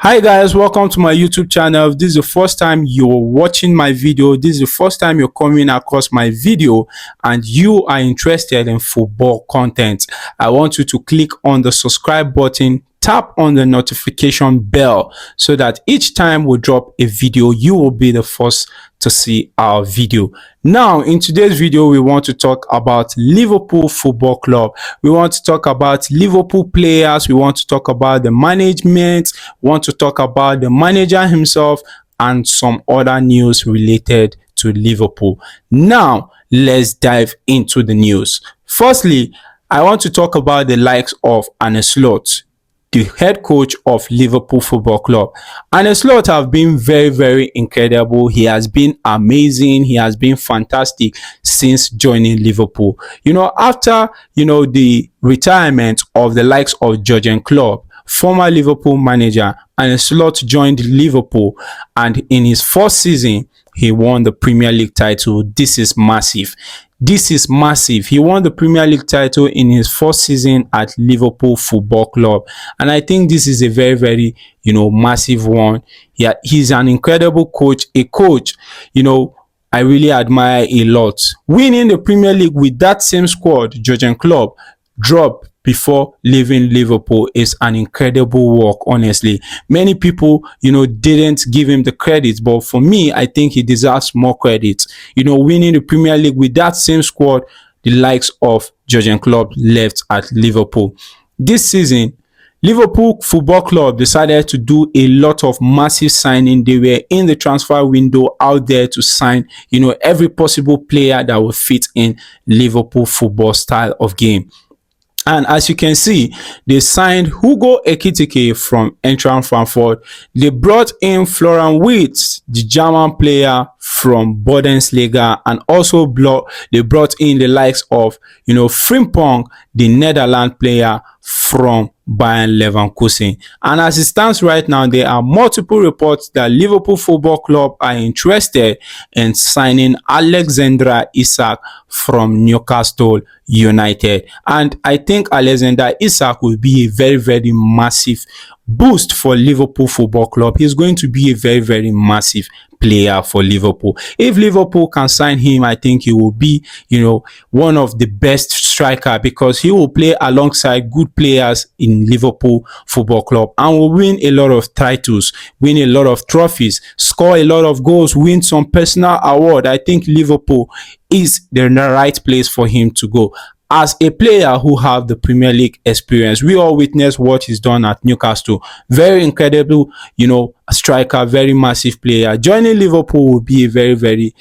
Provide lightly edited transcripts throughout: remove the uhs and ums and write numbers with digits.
Hi guys, welcome to my YouTube channel. If this is the first time you're watching my video, this is the first time you're coming across my video and you are interested in football content, I want you to click on the subscribe button, tap on the notification bell so that each time we drop a video, you will be the first to see our video. Now, in today's video, we want to talk about Liverpool Football Club. We want to talk about Liverpool players. We want to talk about the management. We want to talk about the manager himself and some other news related to Liverpool. Now, let's dive into the news. Firstly, I want to talk about the likes of Arne Slot, the head coach of Liverpool Football Club. Arne Slot have been very incredible. He has been amazing. He has been fantastic since joining Liverpool. After the retirement of the likes of Jurgen Klopp, former Liverpool manager, Arne Slot joined Liverpool, and in his first season he won the Premier League title. This is massive. This is massive. He won the Premier League title in his first season at Liverpool Football Club. And I think this is a very massive one. Yeah, he's an incredible coach, a coach, I really admire a lot. Winning the Premier League with that same squad Jurgen Klopp dropped before leaving Liverpool is an incredible work, honestly. Many people, didn't give him the credit, but for me, I think he deserves more credit. Winning the Premier League with that same squad, the likes of Jurgen Klopp left at Liverpool. This season, Liverpool Football Club decided to do a lot of massive signing. They were in the transfer window out there to sign, every possible player that would fit in Liverpool football style of game. And as you can see, they signed Hugo Ekitike from Eintracht Frankfurt. They brought in Florian Wirtz, the German player from Bundesliga, and also they brought in the likes of, Frimpong, the Netherlands player from Bayern Leverkusen. And as it stands right now, there are multiple reports that Liverpool Football Club are interested in signing Alexander Isak from Newcastle United. And I think Alexander Isak will be a very massive boost for Liverpool Football Club. He's going to be a very massive player for Liverpool. If Liverpool can sign him, I think he will be, one of the best striker, because he will play alongside good players in Liverpool Football Club and will win a lot of titles, win a lot of trophies, score a lot of goals, win some personal award. I think Liverpool is the right place for him to go. As a player who have the Premier League experience, we all witnessed what he's done at Newcastle. Very incredible, striker, very massive player. Joining Liverpool will be a very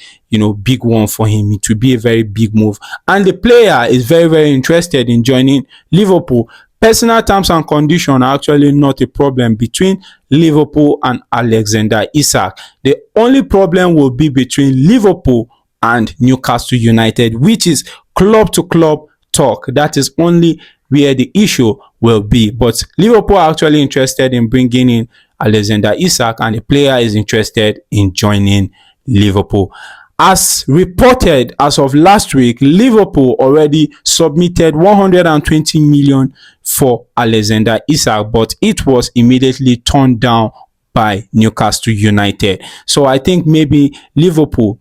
big one for him. It will be a very big move. And the player is very interested in joining Liverpool. Personal terms and conditions are actually not a problem between Liverpool and Alexander Isak. The only problem will be between Liverpool and Newcastle United, which is club to club talk. That is only where the issue will be. But Liverpool are actually interested in bringing in Alexander Isak, and the player is interested in joining Liverpool. As reported as of last week, Liverpool already submitted 120 million for Alexander Isak, but it was immediately turned down by Newcastle United. So I think maybe Liverpool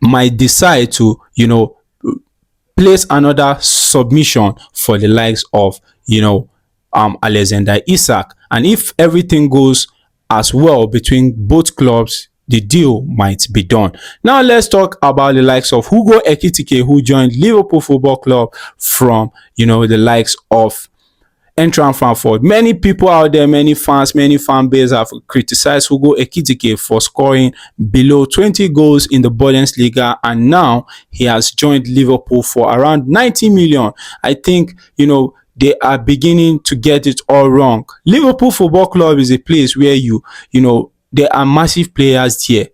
might decide to, place another submission for the likes of, Alexander Isak. And if everything goes as well between both clubs, the deal might be done. Now let's talk about the likes of Hugo Ekitike, who joined Liverpool Football Club from, the likes of Eintracht Frankfurt. Many people out there, many fan base have criticized Hugo Ekitike for scoring below 20 goals in the Bundesliga, and now he has joined Liverpool for around 90 million. I think, they are beginning to get it all wrong. Liverpool Football Club is a place where there are massive players here.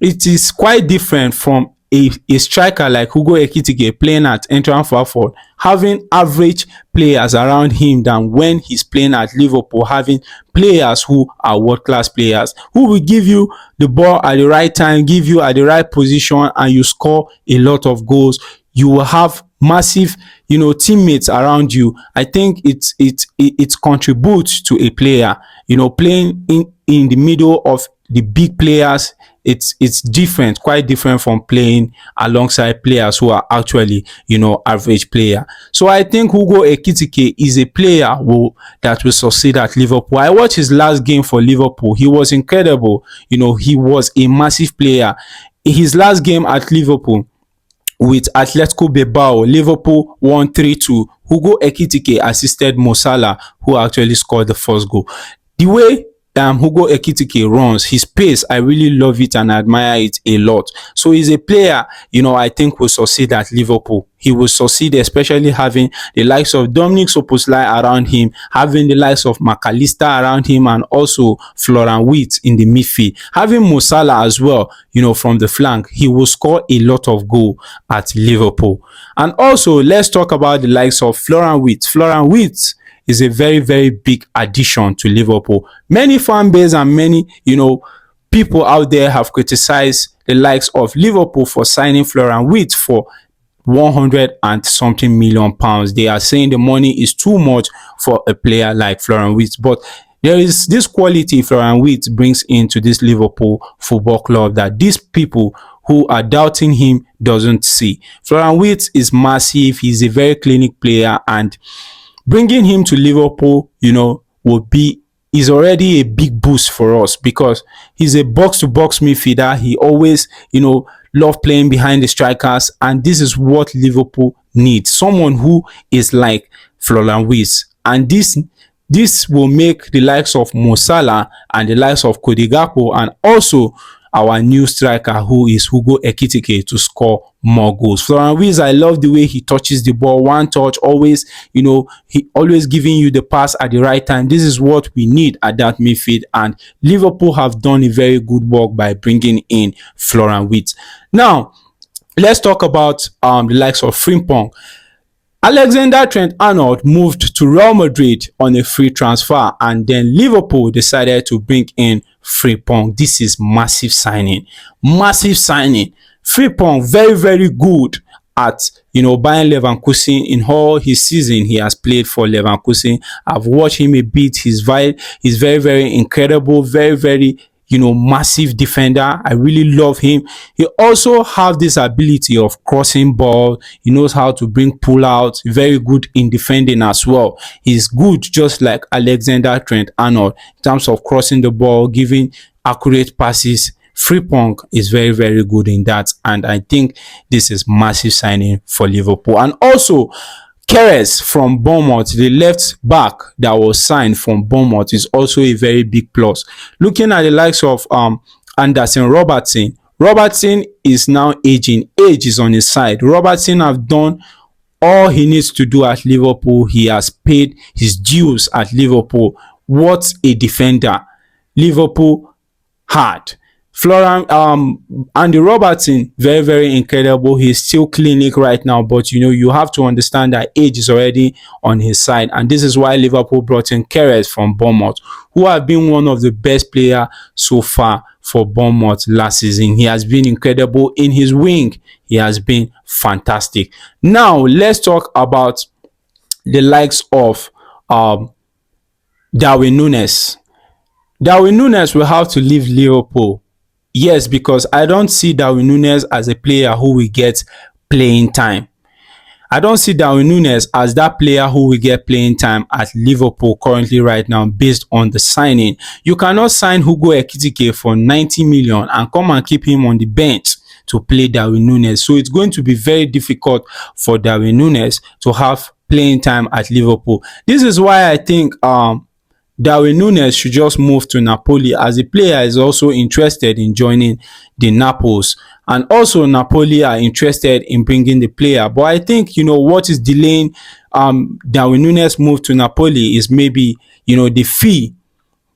It is quite different from a striker like Hugo Ekitike playing at Eintracht Frankfurt, having average players around him, than when he's playing at Liverpool, having players who are world-class players, who will give you the ball at the right time, give you at the right position, and you score a lot of goals. You will have massive, teammates around you. I think it contributes to a player, playing in the middle of the big players, it's different, quite different from playing alongside players who are actually, average player. So I think Hugo Ekitike is a player that will succeed at Liverpool. I watched his last game for Liverpool. He was incredible. He was a massive player. His last game at Liverpool with Atletico Bilbao, Liverpool won 3-2. Hugo Ekitike assisted Mo Salah, who actually scored the first goal. The way Hugo Ekitike runs, his pace, I really love it and admire it a lot. So he's a player, I think will succeed at Liverpool. He will succeed, especially having the likes of Dominic Szoboszlai around him, having the likes of McAllister around him, and also Florian Wirtz in the midfield. Having Mo Salah as well, from the flank, he will score a lot of goal at Liverpool. And also, let's talk about the likes of Florian Wirtz. Florian Wirtz is a very, very big addition to Liverpool. Many fan base and many, people out there have criticized the likes of Liverpool for signing Florian Wirtz for 100 and something million pounds. They are saying the money is too much for a player like Florian Wirtz, but there is this quality Florian Wirtz brings into this Liverpool Football Club that these people who are doubting him doesn't see. Florian Wirtz is massive. He's a very clinic player, and bringing him to Liverpool, is already a big boost for us because he's a box-to-box midfielder. He always, love playing behind the strikers, and this is what Liverpool needs. Someone who is like Florian Wirtz, and this will make the likes of Mo Salah and the likes of Cody Gakpo and also our new striker, who is Hugo Ekitike, to score more goals. Florian Wirtz, I love the way he touches the ball, one touch, always, he always giving you the pass at the right time. This is what we need at that midfield, and Liverpool have done a very good work by bringing in Florian Wirtz. Now, let's talk about the likes of Frimpong. Alexander Trent-Arnold moved to Real Madrid on a free transfer, and then Liverpool decided to bring in Frimpong. This is massive signing. Massive signing. Frimpong, very, very good at, Bayern Leverkusen. In all his season, he has played for Leverkusen. I've watched him a bit. He's very, very incredible. Very, very, massive defender. I really love him. He also have this ability of crossing ball. He knows how to bring pull out. Very good in defending as well. He's good just like Alexander Trent-Arnold in terms of crossing the ball, giving accurate passes. Frimpong is very, very good in that, and I think this is massive signing for Liverpool. And also, Keres from Bournemouth, the left back that was signed from Bournemouth, is also a very big plus. Looking at the likes of Anderson Robertson, Robertson is now aging. Age is on his side. Robertson have done all he needs to do at Liverpool. He has paid his dues at Liverpool. What a defender Liverpool had. Florian Andy Robertson, very, very incredible. He's still clinic right now, but you have to understand that age is already on his side, and this is why Liverpool brought in Keres from Bournemouth, who have been one of the best players so far for Bournemouth last season. He has been incredible in his wing. He has been fantastic. Now let's talk about the likes of Darwin Núñez. Darwin Núñez will have to leave Liverpool. Yes, because I don't see Darwin Núñez as a player who will get playing time. I don't see Darwin Núñez as that player who will get playing time at Liverpool currently right now based on the signing. You cannot sign Hugo Ekitike for 90 million and come and keep him on the bench to play Darwin Núñez. So it's going to be very difficult for Darwin Núñez to have playing time at Liverpool. This is why I think Darwin Núñez should just move to Napoli, as the player is also interested in joining the Naples, and also Napoli are interested in bringing the player. But I think what is delaying Darwin Núñez move to Napoli is maybe the fee,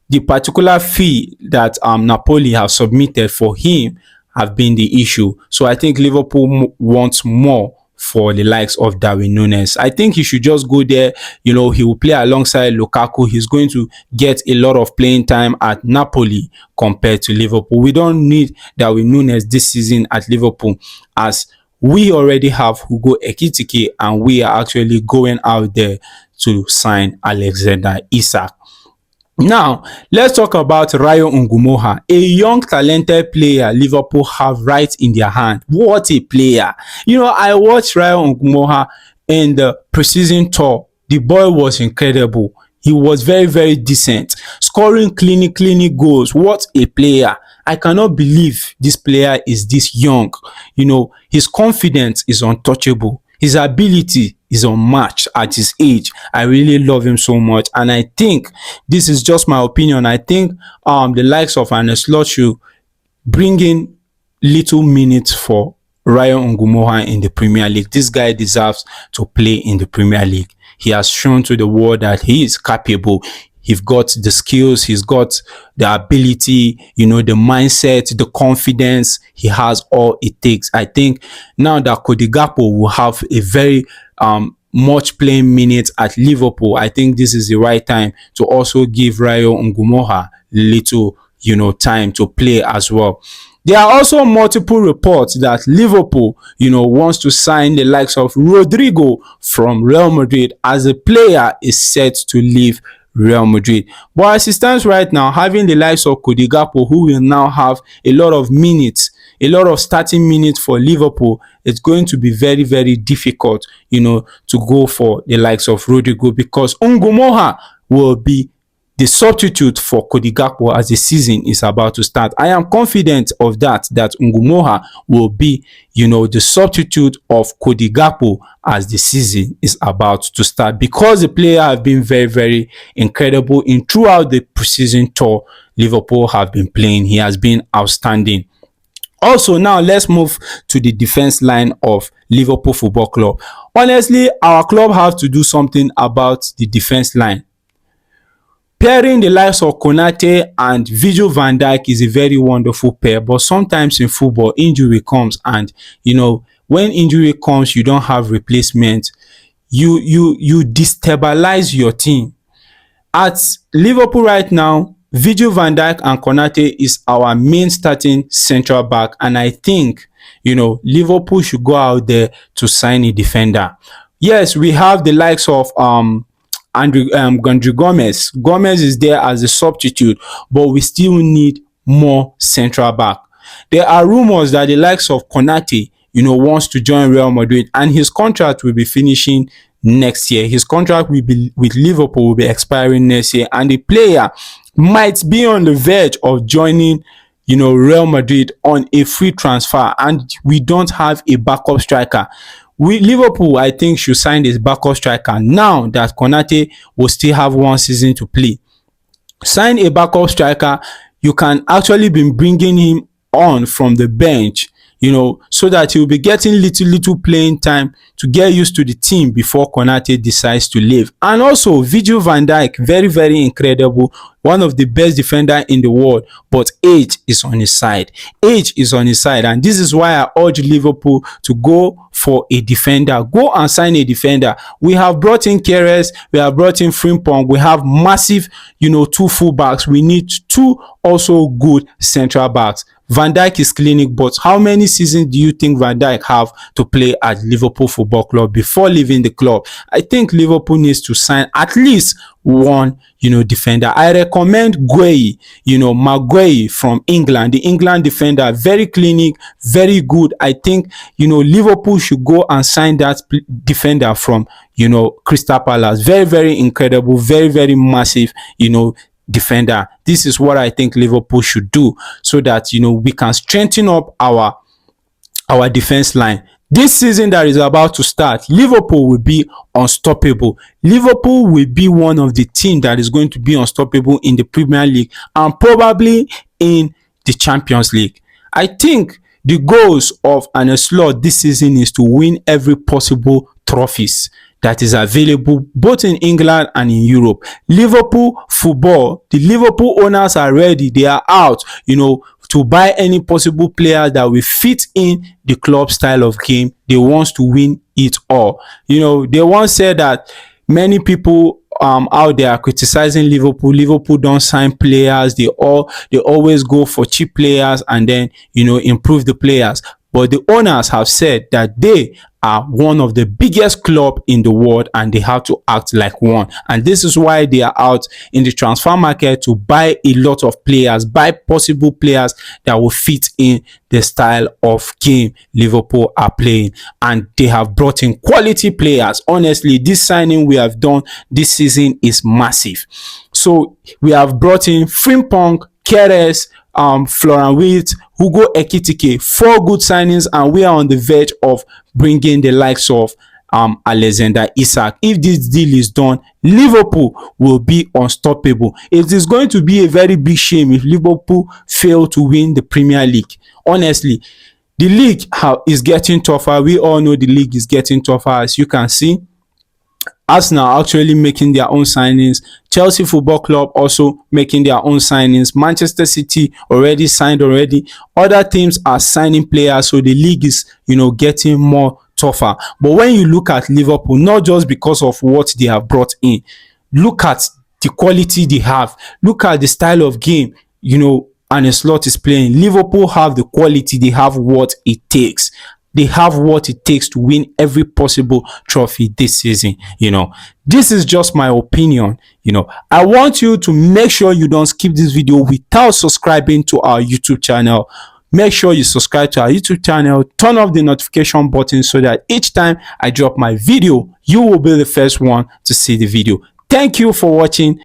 the particular fee that Napoli have submitted for him have been the issue. So I think Liverpool wants more for the likes of Darwin Núñez. I think he should just go there. He will play alongside Lukaku. He's going to get a lot of playing time at Napoli compared to Liverpool. We don't need Darwin Núñez this season at Liverpool, as we already have Hugo Ekitike, and we are actually going out there to sign Alexander Isak. Now, let's talk about Rayo Ngumoha, a young talented player Liverpool have right in their hand. What a player. I watched Rayo Ngumoha in the preseason tour. The boy was incredible. He was very, very decent, scoring clean goals. What a player. I cannot believe this player is this young. His confidence is untouchable. His ability is unmatched at his age. I really love him so much, and I think this is just my opinion. I think the likes of Arne Slot should bring in little minutes for Ryan Ngumoha in the Premier League. This guy deserves to play in the Premier League. He has shown to the world that he is capable. He's got the skills, he's got the ability, the mindset, the confidence. He has all it takes. I think now that Cody Gakpo will have a very much playing minutes at Liverpool, I think this is the right time to also give Rayo Ngumoha little, time to play as well. There are also multiple reports that Liverpool, wants to sign the likes of Rodrigo from Real Madrid, as the player is set to leave Real Madrid. But as it stands right now, having the likes of Cody Gakpo, who will now have a lot of minutes, a lot of starting minutes for Liverpool, it's going to be very, very difficult, to go for the likes of Rodrigo, because Ngumoha will be the substitute for Cody Gakpo as the season is about to start. I am confident of that Ngumoha will be, the substitute of Cody Gakpo as the season is about to start, because the player have been very, very incredible in throughout the preseason tour Liverpool have been playing. He has been outstanding. Also, now let's move to the defense line of Liverpool Football Club. Honestly, our club have to do something about the defense line. Pairing the likes of Konate and Virgil van Dijk is a very wonderful pair, but sometimes in football, injury comes, and when injury comes, you don't have replacement. You destabilize your team. At Liverpool right now, Virgil van Dijk and Konate is our main starting central back, and I think Liverpool should go out there to sign a defender. Yes, we have the likes of Gandry Gomez. Gomez is there as a substitute, but we still need more central back. There are rumors that the likes of Konate, wants to join Real Madrid, and his contract will be finishing next year. His contract will be with Liverpool will be expiring next year, and the player might be on the verge of joining Real Madrid on a free transfer, and we don't have a backup striker. Liverpool, I think, should sign this backup striker now that Konate will still have one season to play. Sign a backup striker. You can actually be bringing him on from the bench, so that he'll be getting little playing time to get used to the team before Konate decides to leave. And also, Virgil van Dijk, very, very incredible, one of the best defender in the world, but age is on his side. Age is on his side, and this is why I urge Liverpool to go for a defender. Go and sign a defender. We have brought in Keres, we have brought in Frimpong, we have massive, two fullbacks. We need two also good central backs. Van Dijk is clinic, but how many seasons do you think Van Dijk have to play at Liverpool Football Club before leaving the club? I think Liverpool needs to sign at least one, defender. I recommend Gueye, Maguire from England, the England defender, very clinic, very good. I think, Liverpool should go and sign that defender from, Crystal Palace. Very, very incredible, very, very massive, defender. This is what I think Liverpool should do, so that we can strengthen up our defense line. This season that is about to start, Liverpool will be unstoppable. Liverpool will be one of the teams that is going to be unstoppable in the Premier League and probably in the Champions League. I think the goals of Arne Slot this season is to win every possible trophies that is available both in England and in Europe. Liverpool football, the Liverpool owners are ready. They are out, to buy any possible player that will fit in the club style of game. They want to win it all. They once said that many people out there are criticizing Liverpool. Liverpool don't sign players. They always go for cheap players and then improve the players. But the owners have said that they are one of the biggest club in the world and they have to act like one. And this is why they are out in the transfer market to buy a lot of players, buy possible players that will fit in the style of game Liverpool are playing. And they have brought in quality players. Honestly, this signing we have done this season is massive. So we have brought in Frimpong, Keres, Florian Wirtz, Hugo Ekitike, 4 good signings, and we are on the verge of bringing the likes of Alexander Isak. If this deal is done, Liverpool will be unstoppable. It is going to be a very big shame if Liverpool fail to win the Premier League. Honestly, the league is getting tougher. We all know the league is getting tougher, as you can see. Arsenal actually making their own signings. Chelsea Football Club also making their own signings. Manchester City already signed already. Other teams are signing players, so the league is, getting more tougher. But when you look at Liverpool, not just because of what they have brought in, look at the quality they have. Look at the style of game, Arne Slot is playing. Liverpool have the quality. They have what it takes. They have what it takes to win every possible trophy this season. This is just my opinion. I want you to make sure you don't skip this video without subscribing to our YouTube channel. Make sure you subscribe to our YouTube channel, turn off the notification button so that each time I drop my video, you will be the first one to see the video. Thank you for watching.